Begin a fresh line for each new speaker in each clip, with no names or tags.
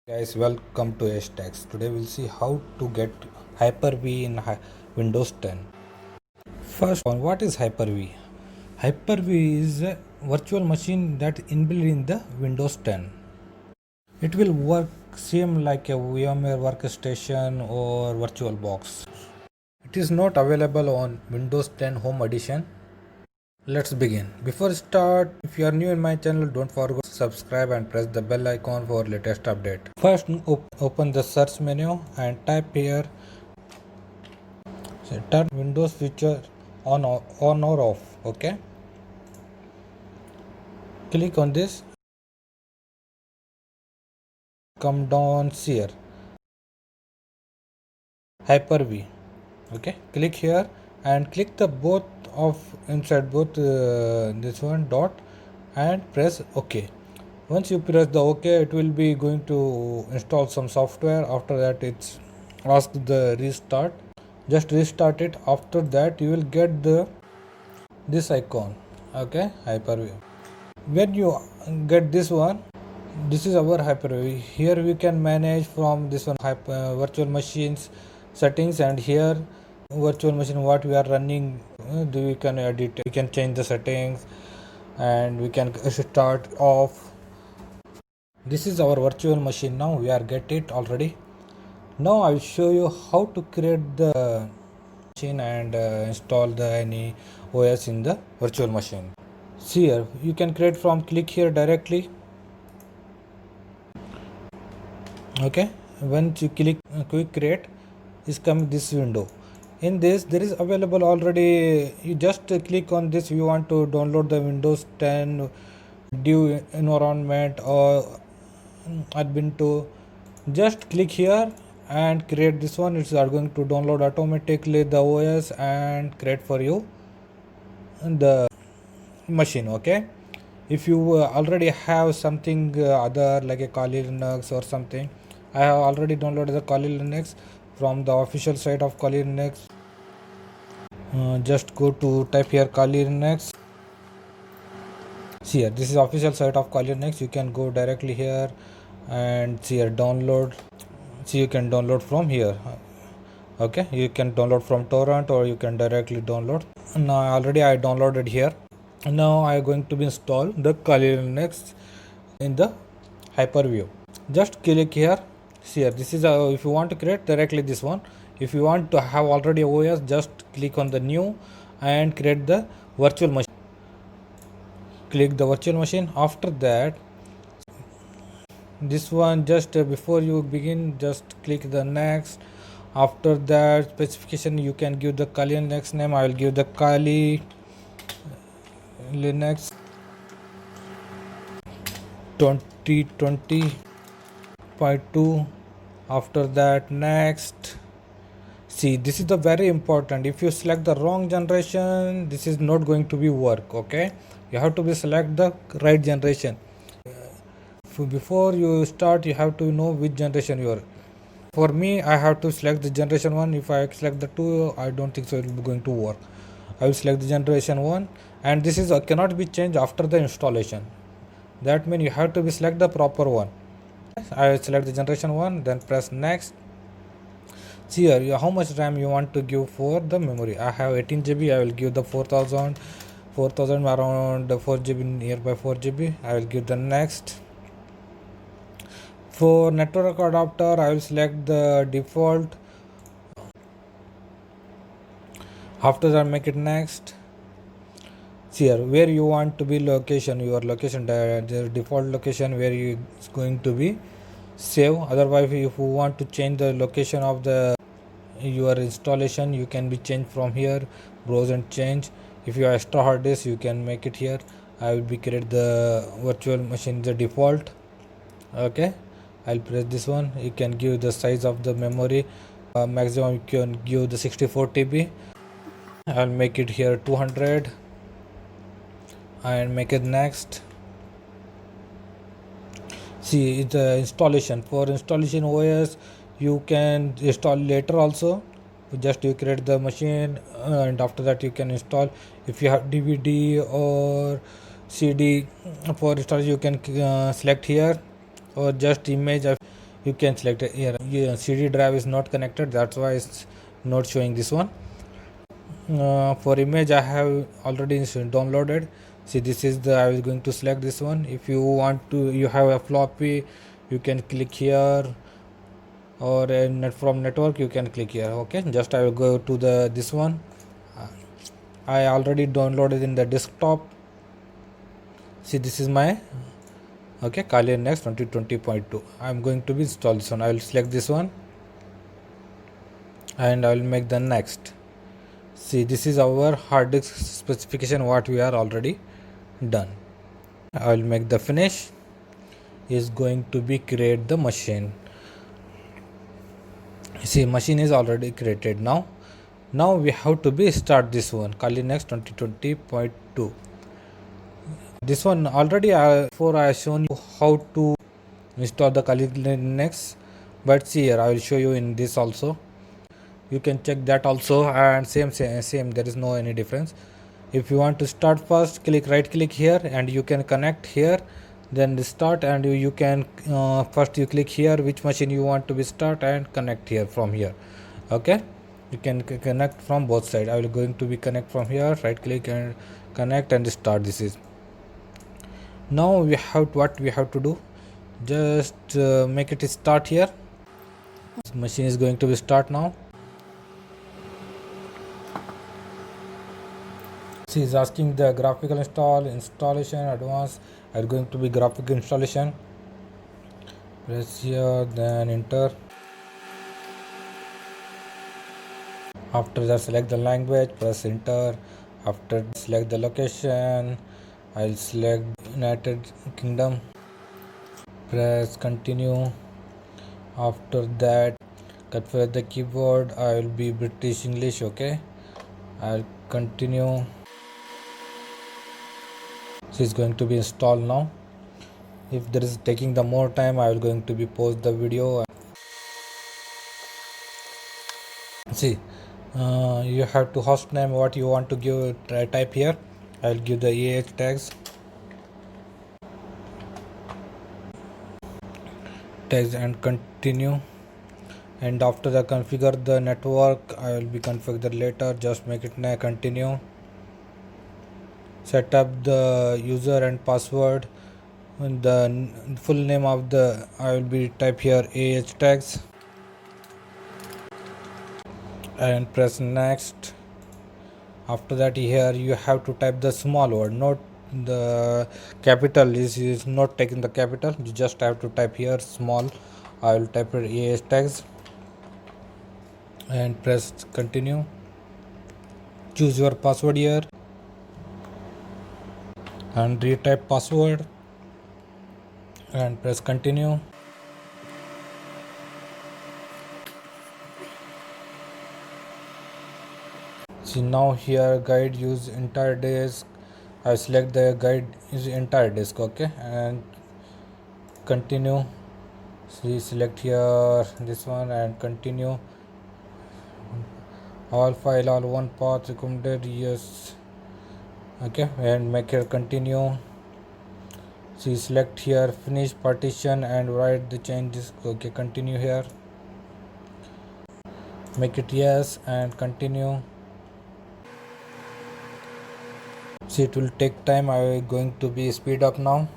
Guys, welcome to HTags. Today we'll see how to get Hyper-V in Windows 10. First one, what is Hyper-V? Hyper-V is a virtual machine that inbuilt in the Windows 10. It will work same like a VMware workstation or VirtualBox. It is not available on Windows 10 Home Edition. Let's begin. Before start, if you are new in my channel, don't forget to subscribe and press the bell icon for latest update. First, open the search menu and type here. Turn Windows feature on or off. Okay. Click on this. Come down here. Hyper-V. Okay. Click here and click the both of inside both this one dot and press OK. Once you press the OK, it will be going to install some software. After that, it's ask the restart. Just restart it. After that, you will get this icon. Okay, Hyper-V. When you get this one, this is our Hyper-V. Here we can manage from this one virtual machines settings, and here virtual machine what we are running. We can edit. We can change the settings, and we can start off. This is our virtual machine. Now we are get it already. Now I will show you how to create the machine and install the any OS in the virtual machine. See here, you can create from click here directly. Okay, once you click quick create, is come this window. In this there is available already. You just click on this. You want to download the Windows 10 Dev environment or Ubuntu. Just click here and create this one. It's going to download automatically the OS and create for you the machine. Okay, if you already have something other like a Kali Linux or something, I have already downloaded the Kali Linux from the official site of Kali Linux. Just go to type here Kali Linux. See here, this is official site of Kali Linux. You can go directly here and see here download. See, you can download from here. Okay, you can download from torrent or you can directly download. Now already I downloaded here. Now I am going to be install the Kali Linux in the Hyper-V. Just click here. See here, this is if you want to create directly this one. If you want to have already OS, just click on the new and create the virtual machine. Click the virtual machine. After that, this one just before you begin, just click the next. After that specification, you can give the Kali Linux name. I will give the Kali Linux 2020.2. After that, next. See, this is the very important. If you select the wrong generation, this is not going to be work. Okay, you have to be select the right generation. Before you start, you have to know which generation you are. For me, I have to select the generation 1. If I select the 2, I don't think so it will be going to work. I will select the generation 1, and this is cannot be changed after the installation. That means you have to be select the proper one. I will select the generation 1, then press next. See here how much RAM you want to give for the memory. I have 18 GB. I will give the 4000 around 4 GB, nearby 4 GB. I will give the next. For network adapter, I will select the default. After that, make it next. See here where you want to be location, your location, the default location where you is going to be save. Otherwise, if you want to change the location of the your installation, you can be changed from here, browse and change. If you have extra hard disk, you can make it here. I will be create the virtual machine the default. Okay, I'll press this one. You can give the size of the memory. Maximum you can give the 64 TB. I'll make it here 200 and make it next. See the installation. For installation OS, you can install later also. Just you create the machine and after that you can install. If you have DVD or CD for installation, you can select here, or just image. you can select it here. CD drive is not connected, that's why it's not showing this one. For image I have already downloaded. See, this is the I was going to select this one. If you want to, you have a floppy, you can click here, or from network you can click here. Okay, just I will go to the this one. I already downloaded in the desktop. See, this is my okay Kali Next 2020.2. I'm going to be install this one. I will select this one and I will make the next. See, this is our hard disk specification what we are already done. I will make the finish. Is going to be create the machine. See, machine is already created now. Now we have to be start this one Kali Next 2020.2. This one already before I shown you how to install the Kali Next, but see here I will show you in this also. You can check that also, and same there is no any difference. If you want to start first, click right click here and you can connect here, then start, and you can first you click here which machine you want to be start and connect here from here. Okay, you can connect from both side. I will going to be connect from here, right click and connect and start. This is now we have what we have to do, just make it start here. This machine is going to be start now. She is asking the graphical installation advanced. I'm going to be graphical installation. Press here, then enter. After that, select the language, press enter. After select the location, I'll select United Kingdom. Press continue. After that, configure the keyboard. I will be British English. Okay, I'll continue. She is going to be installed now. If there is taking the more time, I will going to be pause the video. See, you have to host name what you want to give, type here. I'll give the tags and continue. And after the configure the network, I will be configured later. Just make it continue. Set up the user and password. And the full name of the I will be type here tags and press next. After that, here you have to type the small word, not the capital. Is not taking the capital. You just have to type here small. I will type it tags and press continue. Choose your password here and retype password and press continue. See, now here guide use entire disk. I select the guide is entire disk. Okay, and continue. See, select here this one and continue. All file, all one path recommended, yes. Okay, and make here continue. See, select here finish partition and write the changes. Okay, continue here, make it yes and continue. See, it will take time. I am going to be speed up now.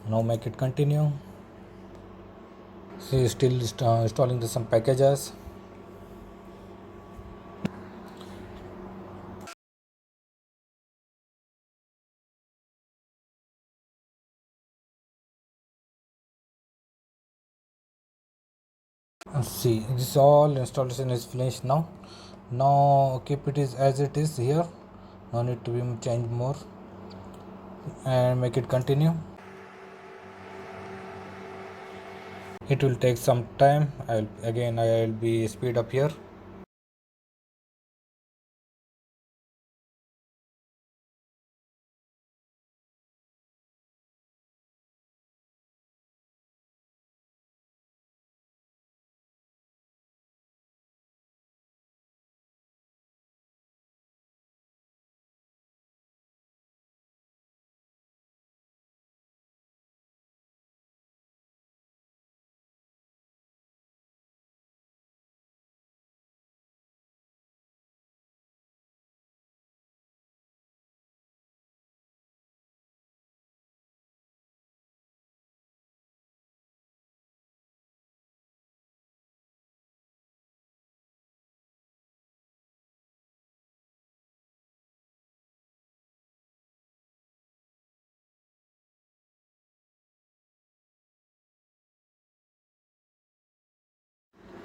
Now make it continue. See, still installing some packages. See, this all installation is finished now. Now keep it is as it is here. No need to be change more and make it continue. It will take some time. I'll be speed up here.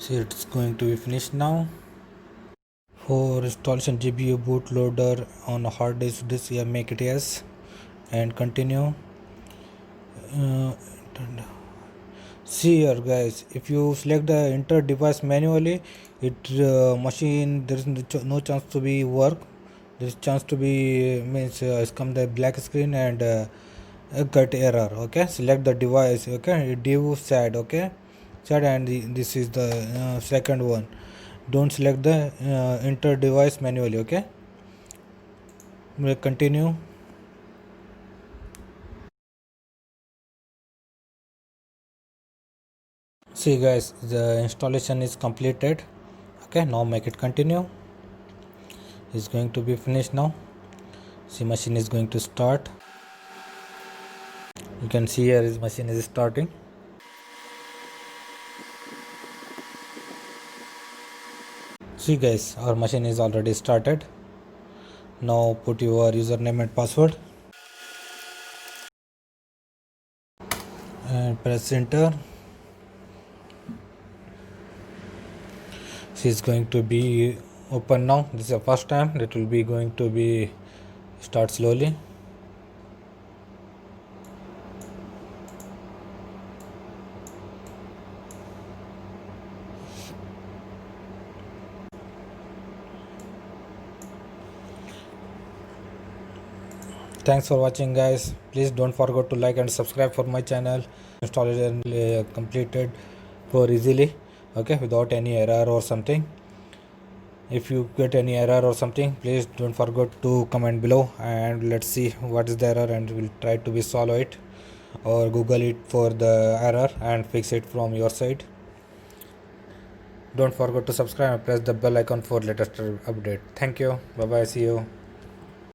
See, it's going to be finished now. For installation GPU bootloader on a hard disk, yeah, make it yes and continue. uh, See here guys, if you select the enter device manually, it machine there is no chance to be work. There is chance to be means it's come the black screen and got error. Okay, select the device. Okay, div sad. Okay, sad, and this is the second one. Don't select the enter device manually. Okay, we'll continue. See guys, the installation is completed. Okay, now make it continue. It's going to be finished now. See, machine is going to start. You can see here his machine is starting. See guys, our machine is already started. Now put your username and password and press enter. See, it's going to be open now. This is the first time. It will be going to be start slowly. Thanks for watching guys. Please don't forget to like and subscribe for my channel. Installation completed for easily. Okay, without any error or something. If you get any error or something, please don't forget to comment below and let's see what is the error and we'll try to be solve it or google it for the error and fix it from your side. Don't forget to subscribe and press the bell icon for latest update. Thank you. Bye bye. See you.